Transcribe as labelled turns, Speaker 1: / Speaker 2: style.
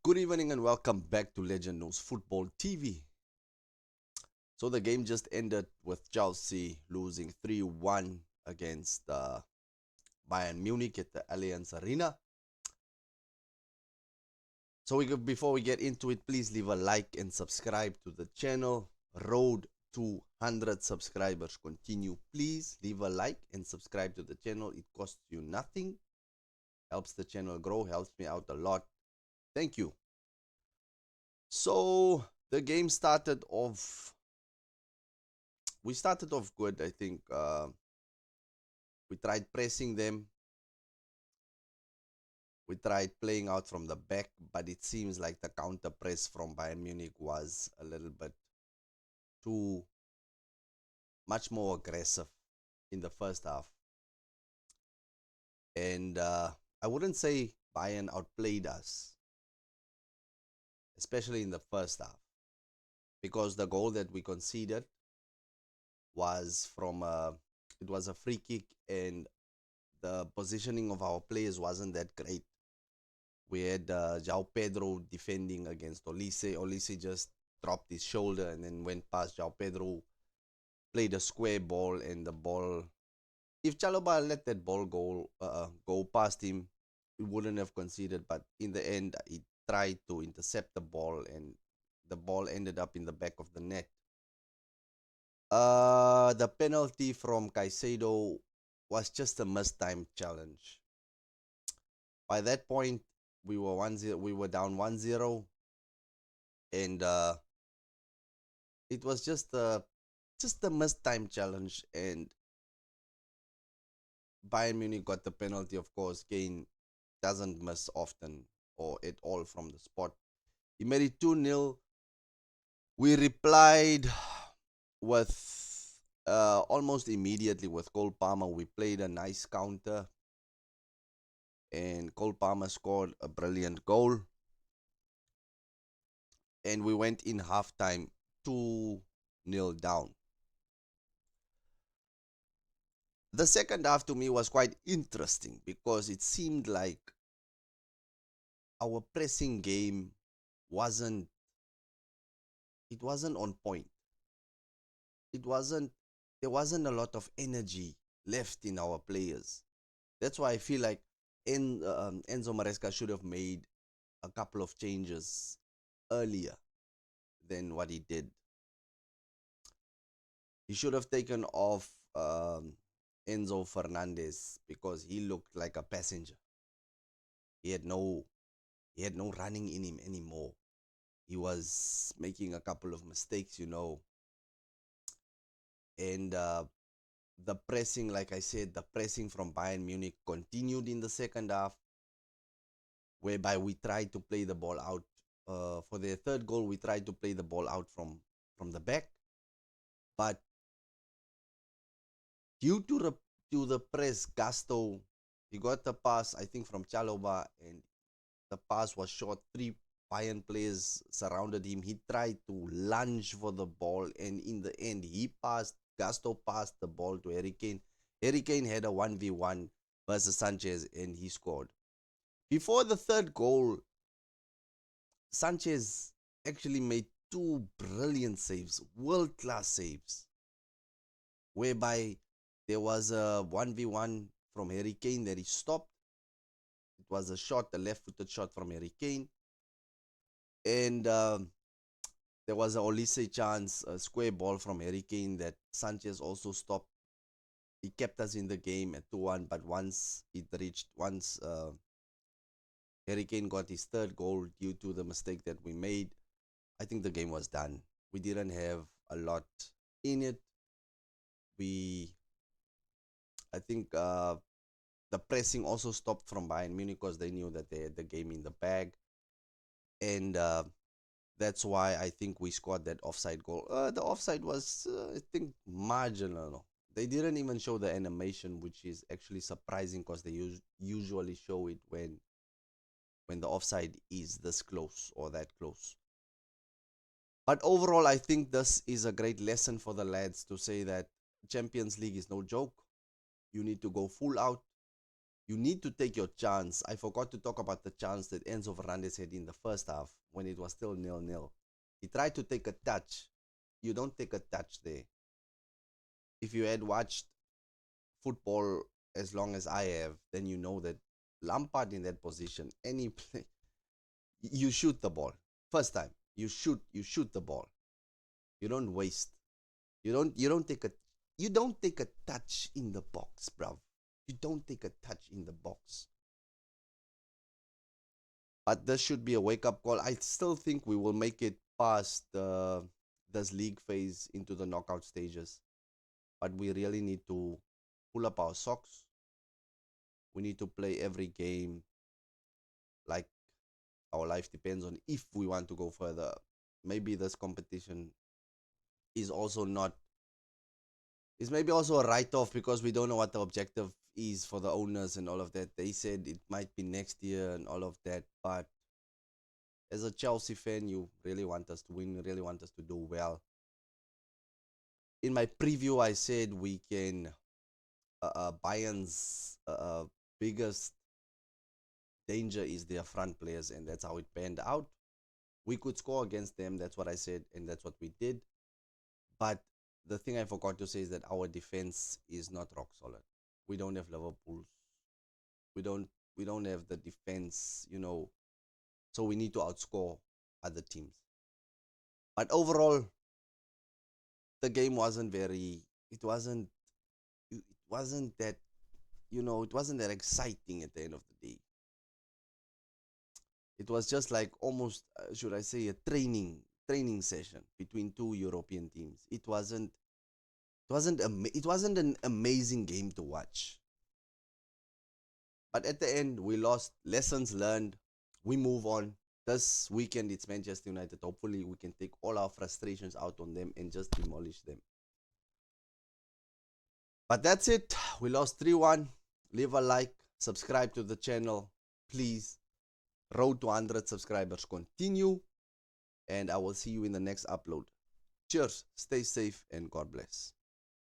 Speaker 1: Good evening and welcome back to Legend Knows Football TV. So the game just ended with Chelsea losing 3-1 against Bayern Munich at the Allianz Arena. So before we get into it, please leave a like and subscribe to the channel. Road to 100 subscribers continue. Please leave a like and subscribe to the channel. It costs you nothing. Helps the channel grow, helps me out a lot. Thank you. So the game started off. We started off good, I think. We tried pressing them. We tried playing out from the back, but it seems like the counter press from Bayern Munich was a little bit too much more aggressive in the first half. And I wouldn't say Bayern outplayed us, especially in the first half, because the goal that we conceded was from it was a free kick, and the positioning of our players wasn't that great. We had João Pedro defending against Olise. Olise just dropped his shoulder and then went past João Pedro, played a square ball, and the ball, if Chalobah let that ball go past him, he wouldn't have conceded. But in the end, he tried to intercept the ball, and the ball ended up in the back of the net. The penalty from Caicedo was just a mistimed challenge. By that point, we were 1-0. We were down 1-0, and it was just a mistimed challenge. And Bayern Munich got the penalty. Of course, Kane doesn't miss often or at all from the spot. He made it 2-0. We replied with almost immediately with Cole Palmer. We played a nice counter, and Cole Palmer scored a brilliant goal. And we went in halftime 2-0 down. The second half to me was quite interesting because it seemed like our pressing game wasn't on point. There wasn't a lot of energy left in our players. That's why I feel like Enzo Maresca should have made a couple of changes earlier than what he did. He should have taken off Enzo Fernandez because he looked like a passenger. He had no running in him anymore. He was making a couple of mistakes, and the pressing, like I said, the pressing from Bayern Munich continued in the second half, whereby we tried to play the ball out. For their third goal, we tried to play the ball out from the back, but due to the press, Gasto, he got the pass, I think, from Chalobah, and the pass was short. 3 Bayern players surrounded him. He tried to lunge for the ball, and in the end, Gasto passed the ball to Harry Kane. Harry Kane had a 1v1 versus Sanchez, and he scored. Before the third goal, Sanchez actually made 2 brilliant saves, world-class saves, whereby there was a 1v1 from Harry Kane that he stopped. It was a left-footed shot from Harry Kane. And there was a Olise chance, a square ball from Harry Kane that Sanchez also stopped. He kept us in the game at 2-1, but once Harry Kane got his third goal due to the mistake that we made, I think the game was done. We didn't have a lot in it. I think the pressing also stopped from Bayern Munich because they knew that they had the game in the bag. And that's why I think we scored that offside goal. The offside was, I think, marginal. They didn't even show the animation, which is actually surprising because they usually show it when the offside is this close or that close. But overall, I think this is a great lesson for the lads to say that Champions League is no joke. You need to go full out. You need to take your chance. I forgot to talk about the chance that Enzo Fernandez had in the first half when it was still 0-0. He tried to take a touch. You don't take a touch there. If you had watched football as long as I have, then you know that Lampard in that position, any play, you shoot the ball. First time, you shoot the ball. You don't waste. You don't take a touch in the box, bruv. You don't take a touch in the box. But this should be a wake-up call. I still think we will make it past this league phase into the knockout stages. But we really need to pull up our socks. We need to play every game like our life depends on if we want to go further. Maybe this competition is also not is maybe also a write-off because we don't know what the objective is for the owners and all of that. They said it might be next year and all of that, but as a Chelsea fan, you really want us to win, you really want us to do well. In my preview, I said we can Bayern's biggest danger is their front players, and that's how it panned out. We could score against them. That's what I said, and that's what we did. But the thing I forgot to say is that our defense is not rock solid. We don't have Liverpool's. We don't we don't have the defense, so we need to outscore other teams. But overall, the game wasn't very. It wasn't that it wasn't that exciting at the end of the day. It was just like almost, should I say, a training session between two European teams. It wasn't an amazing game to watch. But at the end, we lost. Lessons learned. We move on. This weekend, it's Manchester United. Hopefully, we can take all our frustrations out on them and just demolish them. But that's it. We lost 3-1. Leave a like. Subscribe to the channel. Please. Road to 100 subscribers continue. And I will see you in the next upload. Cheers. Stay safe and God bless.